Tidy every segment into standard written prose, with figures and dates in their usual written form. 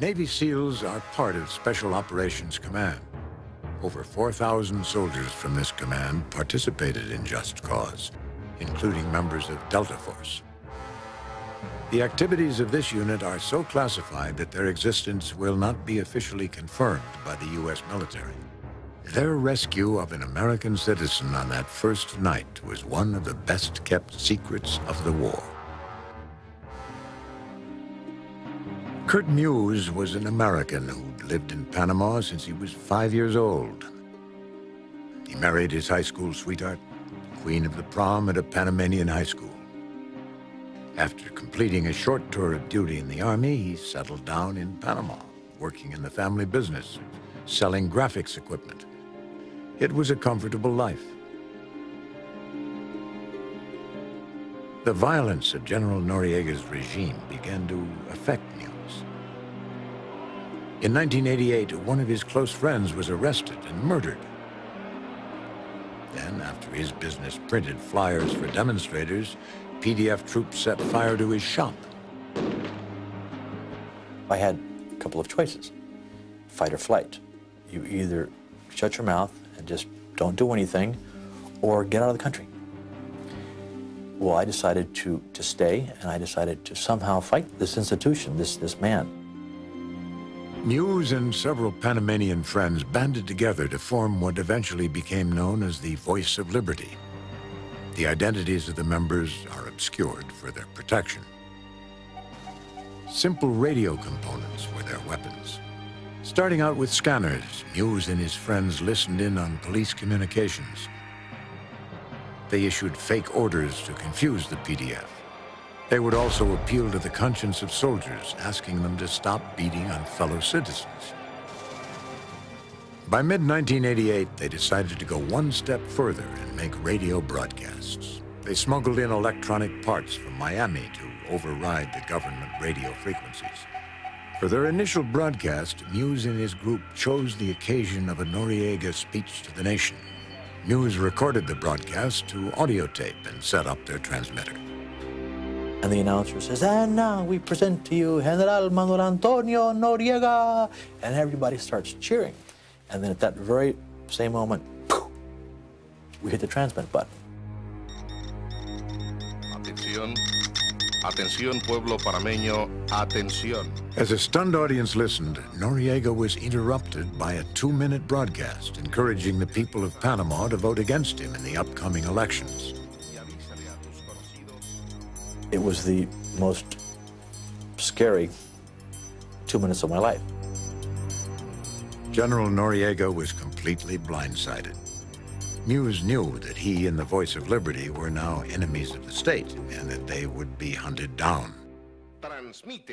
Navy SEALs are part of Special Operations Command. Over 4,000 soldiers from this command participated in Just Cause, including members of Delta Force. The activities of this unit are so classified that their existence will not be officially confirmed by the U.S. military. Their rescue of an American citizen on that first night was one of the best-kept secrets of the war. Kurt Muse was an American who'd lived in Panama since he was 5 years old. He married his high school sweetheart, queen of the prom at a Panamanian high school. After completing a short tour of duty in the Army, he settled down in Panama, working in the family business, selling graphics equipment. It was a comfortable life. The violence of General Noriega's regime began to affect Muse. In 1988, one of his close friends was arrested and murdered. Then, after his business printed flyers for demonstrators, PDF troops set fire to his shop. I had a couple of choices, fight or flight. You either shut your mouth and just don't do anything, or get out of the country. Well, I decided to stay, and I decided to somehow fight this institution, this man. Muse and several Panamanian friends banded together to form what eventually became known as the Voice of Liberty. The identities of the members are obscured for their protection. Simple radio components were their weapons. Starting out with scanners, Muse and his friends listened in on police communications. They issued fake orders to confuse the PDF. They would also appeal to the conscience of soldiers, asking them to stop beating on fellow citizens. By mid-1988, they decided to go one step further and make radio broadcasts. They smuggled in electronic parts from Miami to override the government radio frequencies. For their initial broadcast, Muse and his group chose the occasion of a Noriega speech to the nation. Muse recorded the broadcast to audio tape and set up their transmitter. And the announcer says, "And now we present to you General Manuel Antonio Noriega." And everybody starts cheering. And then at that very same moment, poof, we hit the transmit button. Atención, atención, pueblo panameño, atención. As a stunned audience listened, Noriega was interrupted by a 2-minute broadcast encouraging the people of Panama to vote against him in the upcoming elections. It was the most scary 2 minutes of my life. General Noriega was completely blindsided. Muse knew that he and the Voice of Liberty were now enemies of the state and that they would be hunted down.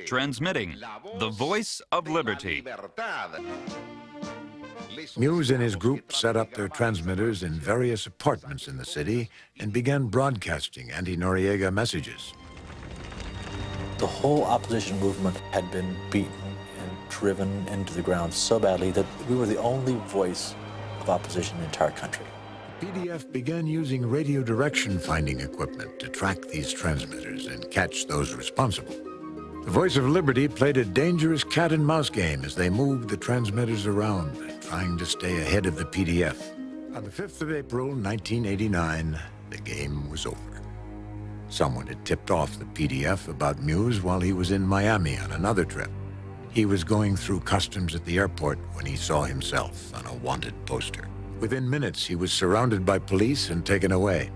Transmitting the Voice of Liberty. Muse and his group set up their transmitters in various apartments in the city and began broadcasting anti-Noriega messages. The whole opposition movement had been beaten and driven into the ground so badly that we were the only voice of opposition in the entire country. The PDF began using radio direction finding equipment to track these transmitters and catch those responsible. The Voice of Liberty played a dangerous cat-and-mouse game as they moved the transmitters around, trying to stay ahead of the PDF. On the 5th of April, 1989, the game was over. Someone had tipped off the PDF about Muse while he was in Miami on another trip. He was going through customs at the airport when he saw himself on a wanted poster. Within minutes, he was surrounded by police and taken away.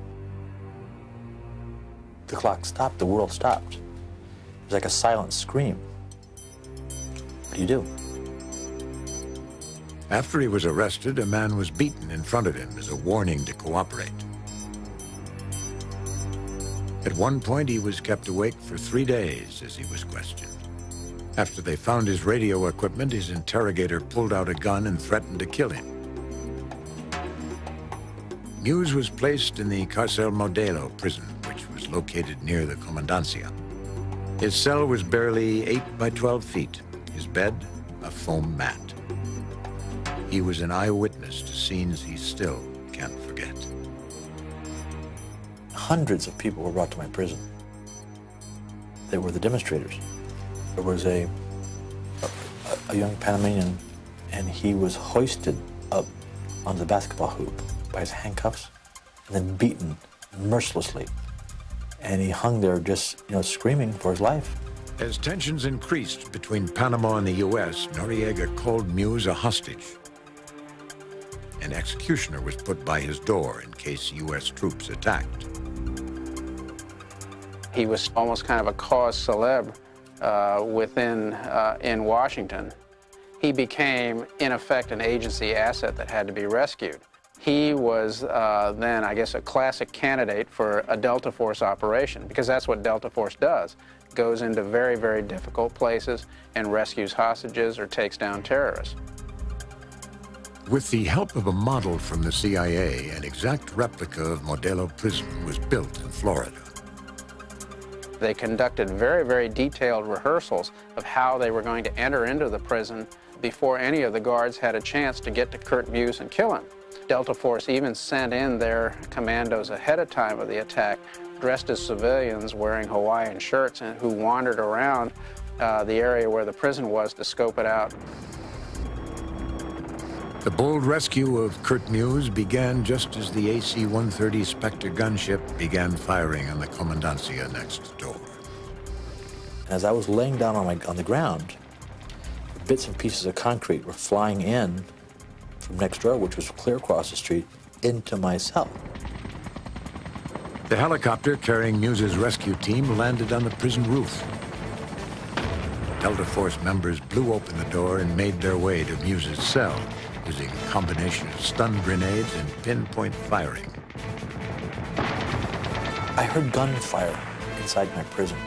The clock stopped, the world stopped. It was like a silent scream. What do you do? After he was arrested, a man was beaten in front of him as a warning to cooperate. At one point, he was kept awake for 3 days as he was questioned. After they found his radio equipment, his interrogator pulled out a gun and threatened to kill him. Muse was placed in the Cárcel Modelo prison, which was located near the Comandancia. His cell was barely 8 by 12 feet. His bed, a foam mat. He was an eyewitness to scenes he still can't forget. Hundreds of people were brought to my prison. They were the demonstrators. There was a a young Panamanian, and he was hoisted up on the basketball hoop by his handcuffs and then beaten mercilessly. And he hung there just, screaming for his life. As tensions increased between Panama and the U.S., Noriega called Muse a hostage. An executioner was put by his door in case U.S. troops attacked. He was almost kind of a cause célèbre in Washington. He became, in effect, an agency asset that had to be rescued. He was then, I guess, a classic candidate for a Delta Force operation, because that's what Delta Force does. Goes into very, very difficult places and rescues hostages or takes down terrorists. With the help of a model from the CIA, an exact replica of Modelo Prison was built in Florida. They conducted very, very detailed rehearsals of how they were going to enter into the prison before any of the guards had a chance to get to Kurt Muse and kill him. Delta Force even sent in their commandos ahead of time of the attack, dressed as civilians wearing Hawaiian shirts, and who wandered around the area where the prison was to scope it out. The bold rescue of Kurt Muse began just as the AC-130 Spectre gunship began firing on the commandancia next door. As I was laying down on the ground, bits and pieces of concrete were flying in from next door, which was clear across the street, into my cell. The helicopter carrying Muse's rescue team landed on the prison roof. Delta Force members blew open the door and made their way to Muse's cell, using a combination of stun grenades and pinpoint firing. I heard gunfire inside my prison,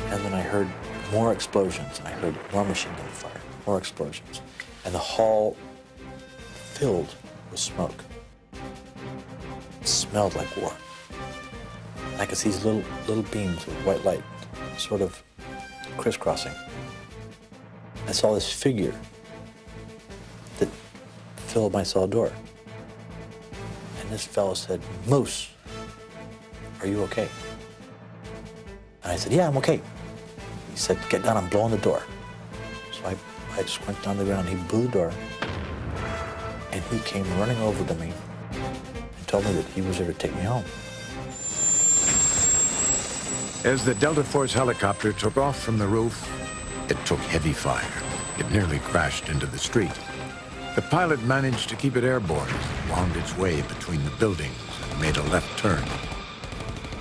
and then I heard more explosions, and I heard more machine gun fire, more explosions, and the hall filled with smoke. It smelled like war. I could see these little beams of white light sort of crisscrossing. I saw this figure that filled my cell door. And this fellow said, "Moose, are you okay?" And I said, "Yeah, I'm okay." He said, "Get down, I'm blowing the door." So I just went down the ground, he blew the door, and he came running over to me and told me that he was there to take me home. As the Delta Force helicopter took off from the roof, it took heavy fire. It nearly crashed into the street. The pilot managed to keep it airborne, wound its way between the buildings, and made a left turn.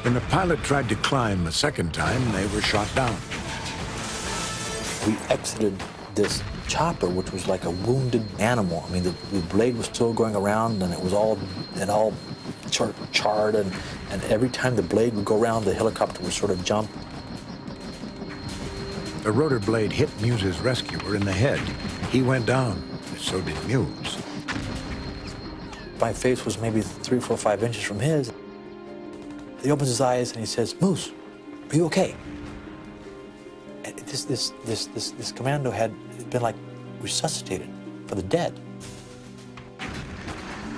When the pilot tried to climb a second time, they were shot down. We exited this chopper, which was like a wounded animal. I mean, the blade was still going around, and it all charred, and every time the blade would go around, the helicopter would sort of jump. The rotor blade hit Muse's rescuer in the head. He went down, and so did Muse. My face was maybe 3, 4, 5 inches from his. He opens his eyes and he says, "Moose, are you okay?" And this commando had been like resuscitated for the dead.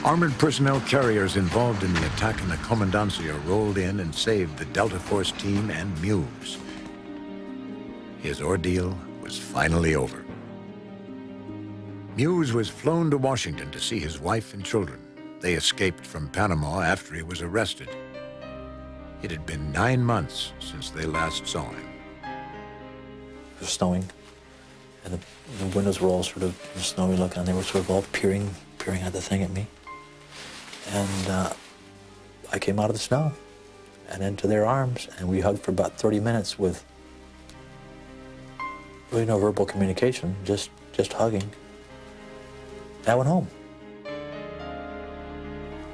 Armored personnel carriers involved in the attack on the commandancia rolled in and saved the Delta Force team and Muse. His ordeal was finally over. Muse was flown to Washington to see his wife and children. They escaped from Panama after he was arrested. It had been 9 months since they last saw him. It was snowing, and the windows were all sort of snowy looking, and they were sort of all peering at the thing at me. And I came out of the snow and into their arms, and we hugged for about 30 minutes with really no verbal communication, just hugging. And I went home.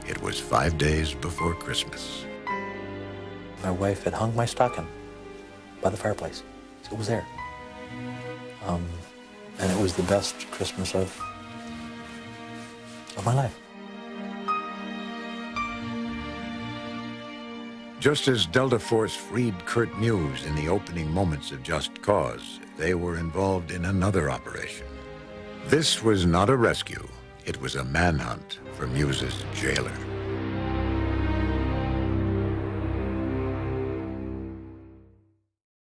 It was 5 days before Christmas. My wife had hung my stocking by the fireplace. So it was there. And it was the best Christmas of my life. Just as Delta Force freed Kurt Muse in the opening moments of Just Cause, they were involved in another operation. This was not a rescue. It was a manhunt for Muse's jailer.